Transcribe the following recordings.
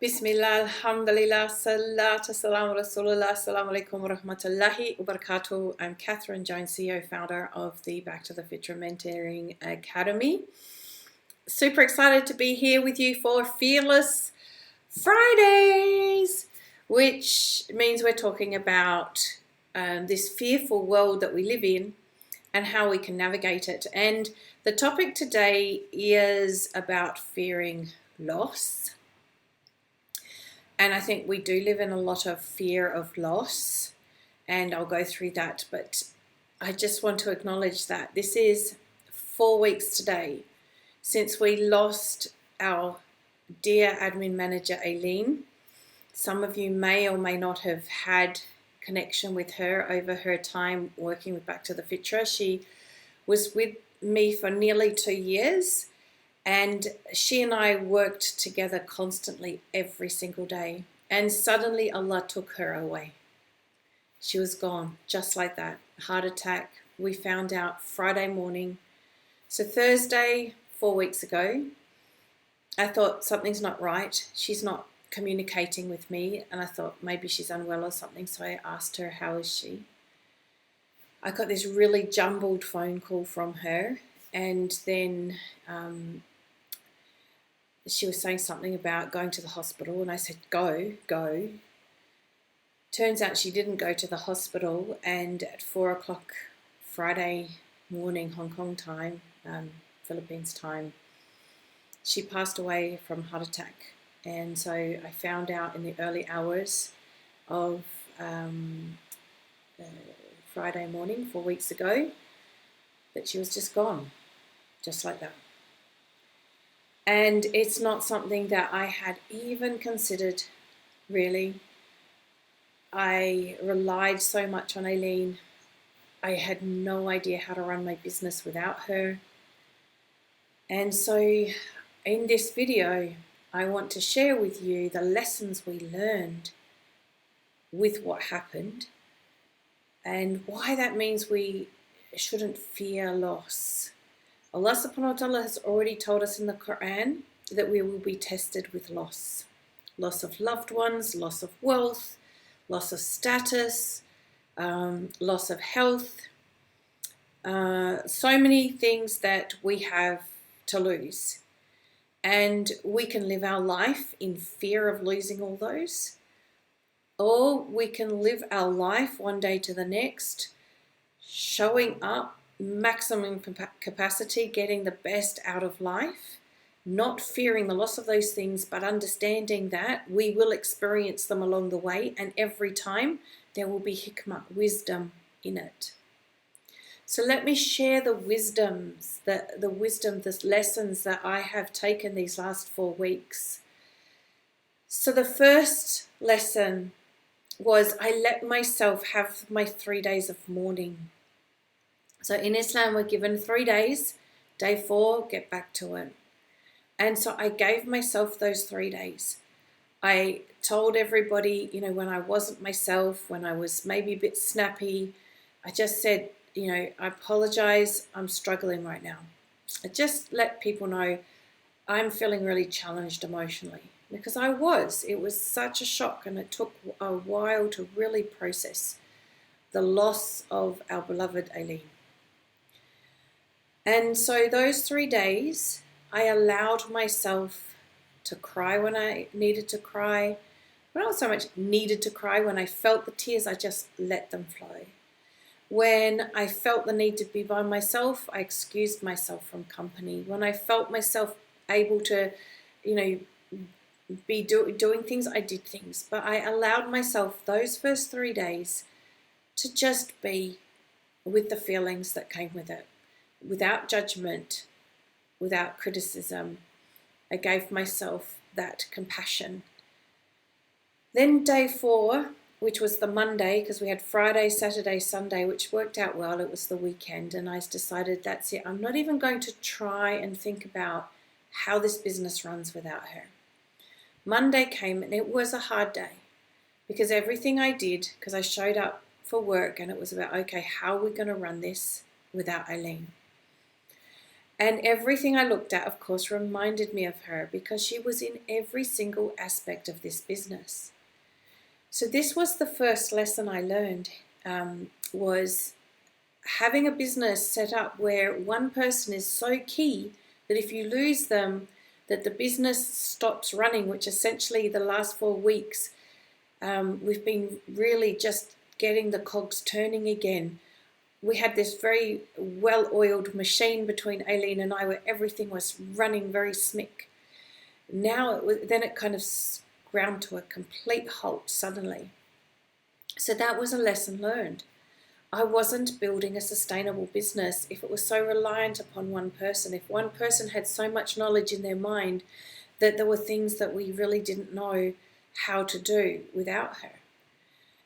Bismillah, alhamdulillah, salatu salam rasulullah, assalamu alaikum wa rahmatullahi wa barakatuh. I'm Catherine Jones, CEO, founder of the Back To The Fitrah Mentoring Academy. Super excited to be here with you for Fearless Fridays, which means we're talking about this fearful world that we live in and how we can navigate it. And the topic today is about fearing loss. And I think we do live in a lot of fear of loss, and I'll go through that. But I just want to acknowledge that this is 4 weeks today since we lost our dear admin manager, Aileen. Some of you may or may not have had connection with her over her time working with Back To The Fitrah. She was with me for nearly 2 years. And she and I worked together constantly every single day. And suddenly Allah took her away. She was gone, just like that. Heart attack. We found out Friday morning. So Thursday, 4 weeks ago, I thought something's not right. She's not communicating with me. And I thought maybe she's unwell or something. So I asked her, how is she? I got this really jumbled phone call from her. And then she was saying something about going to the hospital, and I said, go. Turns out she didn't go to the hospital, and at 4 o'clock Friday morning, Hong Kong time, Philippines time, she passed away from heart attack. And so I found out in the early hours of Friday morning, 4 weeks ago, that she was just gone, just like that. And it's not something that I had even considered, really. I relied so much on Aileen. I had no idea how to run my business without her. And so in this video, I want to share with you the lessons we learned with what happened and why that means we shouldn't fear loss. Allah subhanahu wa ta'ala has already told us in the Quran that we will be tested with loss. Loss of loved ones, loss of wealth, loss of status, loss of health. So many things that we have to lose. And we can live our life in fear of losing all those. Or we can live our life one day to the next, showing up maximum capacity, getting the best out of life, not fearing the loss of those things, but understanding that we will experience them along the way, and every time there will be hikmah, wisdom in it. So let me share the wisdoms, the lessons that I have taken these last 4 weeks. So the first lesson was I let myself have my 3 days of mourning. So in Islam, we're given 3 days. Day 4, get back to it. And so I gave myself those 3 days. I told everybody, when I wasn't myself, when I was maybe a bit snappy, I just said, I apologize, I'm struggling right now. I just let people know I'm feeling really challenged emotionally, because I was. It was such a shock, and it took a while to really process the loss of our beloved Aileen. And so those 3 days, I allowed myself to cry when I needed to cry. But not so much needed to cry. When I felt the tears, I just let them flow. When I felt the need to be by myself, I excused myself from company. When I felt myself able to, be doing things, I did things. But I allowed myself those first 3 days to just be with the feelings that came with it. Without judgment, without criticism. I gave myself that compassion. Then day 4, which was the Monday, because we had Friday, Saturday, Sunday, which worked out well. It was the weekend, and I decided that's it. I'm not even going to try and think about how this business runs without her. Monday came, and it was a hard day, because everything I did, because I showed up for work, and it was about, okay, how are we going to run this without Aileen? And everything I looked at, of course, reminded me of her because she was in every single aspect of this business. So this was the first lesson I learned, was having a business set up where one person is so key that if you lose them, that the business stops running, which essentially the last 4 weeks, we've been really just getting the cogs turning again. We had this very well-oiled machine between Aileen and I where everything was running very smick. Now, then it kind of ground to a complete halt suddenly. So that was a lesson learned. I wasn't building a sustainable business if it was so reliant upon one person. If one person had so much knowledge in their mind that there were things that we really didn't know how to do without her.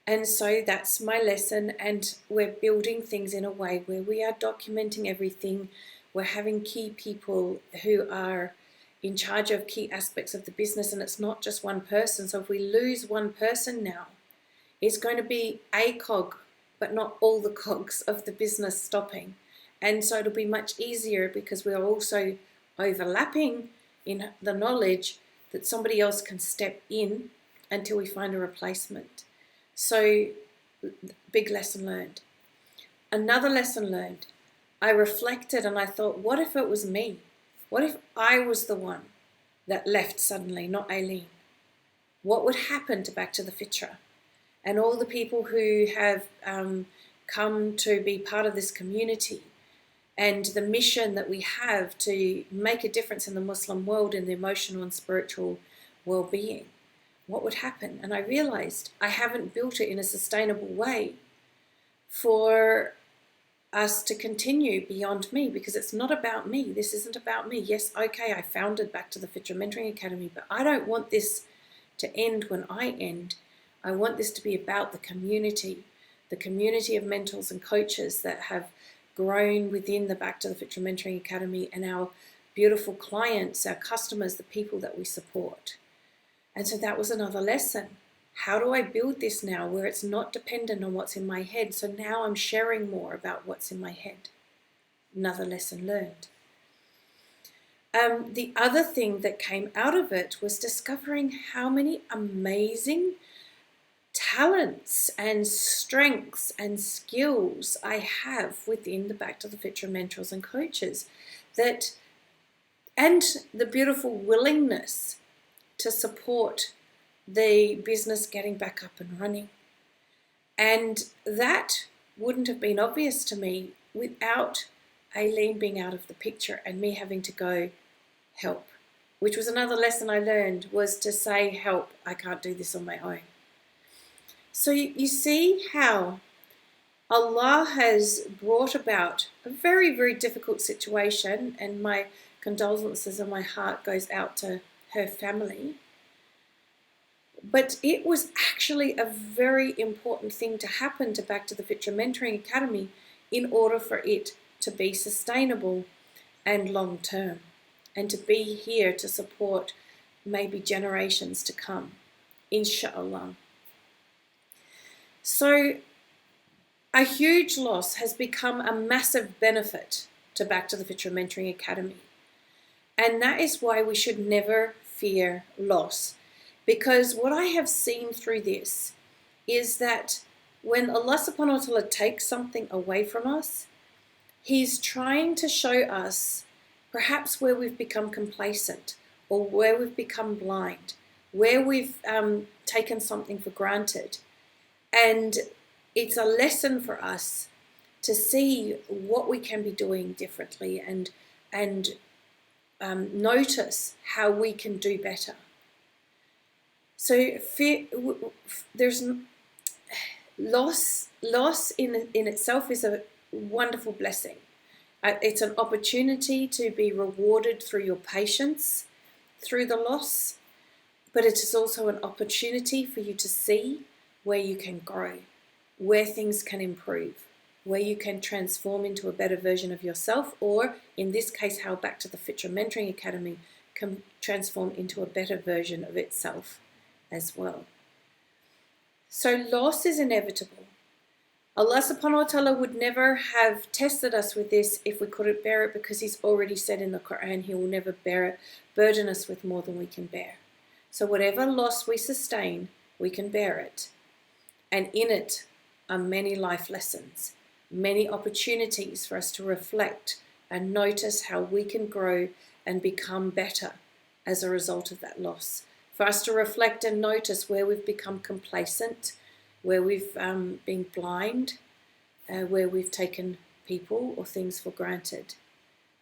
And so that's my lesson, and we're building things in a way where we are documenting everything. We're having key people who are in charge of key aspects of the business, and it's not just one person. So if we lose one person now, it's going to be a cog, but not all the cogs of the business stopping. And so it'll be much easier because we're also overlapping in the knowledge that somebody else can step in until we find a replacement. So, big lesson learned. Another lesson learned, I reflected and I thought, what if it was me? What if I was the one that left suddenly, not Aileen? What would happen to Back to the Fitrah? And all the people who have come to be part of this community and the mission that we have to make a difference in the Muslim world in the emotional and spiritual well-being. What would happen? And I realized I haven't built it in a sustainable way for us to continue beyond me, because it's not about me. This isn't about me. Yes, okay, I founded Back to the Fitrah Mentoring Academy, but I don't want this to end when I end. I want this to be about the community of mentors and coaches that have grown within the Back to the Fitrah Mentoring Academy, and our beautiful clients, our customers, the people that we support. And so that was another lesson. How do I build this now where it's not dependent on what's in my head? So now I'm sharing more about what's in my head. Another lesson learned. The other thing that came out of it was discovering how many amazing talents and strengths and skills I have within the Back to the Fitrah mentors and coaches, and the beautiful willingness to support the business getting back up and running. And that wouldn't have been obvious to me without Aileen being out of the picture and me having to go help, which was another lesson I learned, was to say, help, I can't do this on my own. So you see how Allah has brought about a very, very difficult situation, and my condolences and my heart goes out to her family. But it was actually a very important thing to happen to Back to the Fitrah Mentoring Academy in order for it to be sustainable and long term, and to be here to support maybe generations to come, inshallah. So a huge loss has become a massive benefit to Back to the Fitrah Mentoring Academy. And that is why we should never fear loss. Because what I have seen through this is that when Allah subhanahu wa ta'ala takes something away from us, He's trying to show us perhaps where we've become complacent, or where we've become blind, where we've taken something for granted. And it's a lesson for us to see what we can be doing differently, and notice how we can do better. So there's loss in itself is a wonderful blessing. It's an opportunity to be rewarded through your patience through the loss, but it is also an opportunity for you to see where you can grow, where things can improve, where you can transform into a better version of yourself, or in this case, how Back to the Fitrah Mentoring Academy can transform into a better version of itself as well. So loss is inevitable, Allah subhanahu wa ta'ala would never have tested us with this if we couldn't bear it, because He's already said in the Quran He will never burden us with more than we can bear. So whatever loss we sustain, we can bear it. And in it are many life lessons, many opportunities for us to reflect and notice how we can grow and become better as a result of that loss. For us to reflect and notice where we've become complacent, where we've been blind, where we've taken people or things for granted.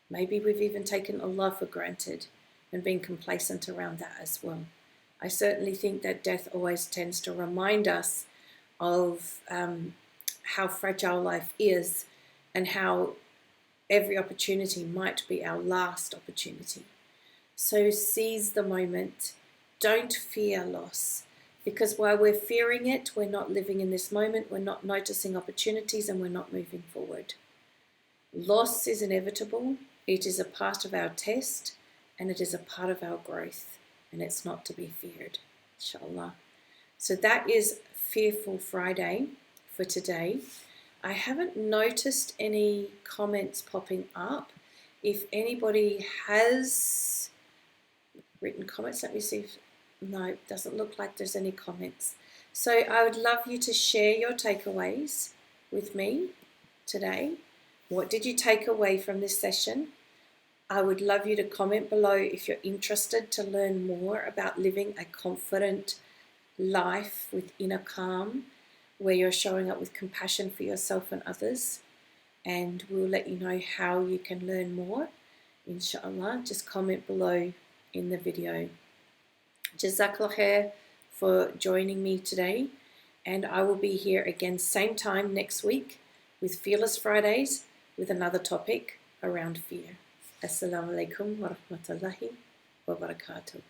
Maybe we've even taken Allah for granted and been complacent around that as well. I certainly think that death always tends to remind us of how fragile life is, and how every opportunity might be our last opportunity. So seize the moment. Don't fear loss, because while we're fearing it, we're not living in this moment, we're not noticing opportunities, and we're not moving forward. Loss is inevitable. It is a part of our test, and it is a part of our growth, and it's not to be feared, inshallah. So that is Fearful Friday for today. I haven't noticed any comments popping up. If anybody has written comments, let me see if, no, it doesn't look like there's any comments. So I would love you to share your takeaways with me today. What did you take away from this session? I would love you to comment below if you're interested to learn more about living a confident life with inner calm, where you're showing up with compassion for yourself and others. And we'll let you know how you can learn more, inshallah. Just comment below in the video. Jazakallah khair for joining me today, and I will be here again same time next week with Fearless Fridays with another topic around fear. Assalamu alaikum wa rahmatullahi wa barakatuh.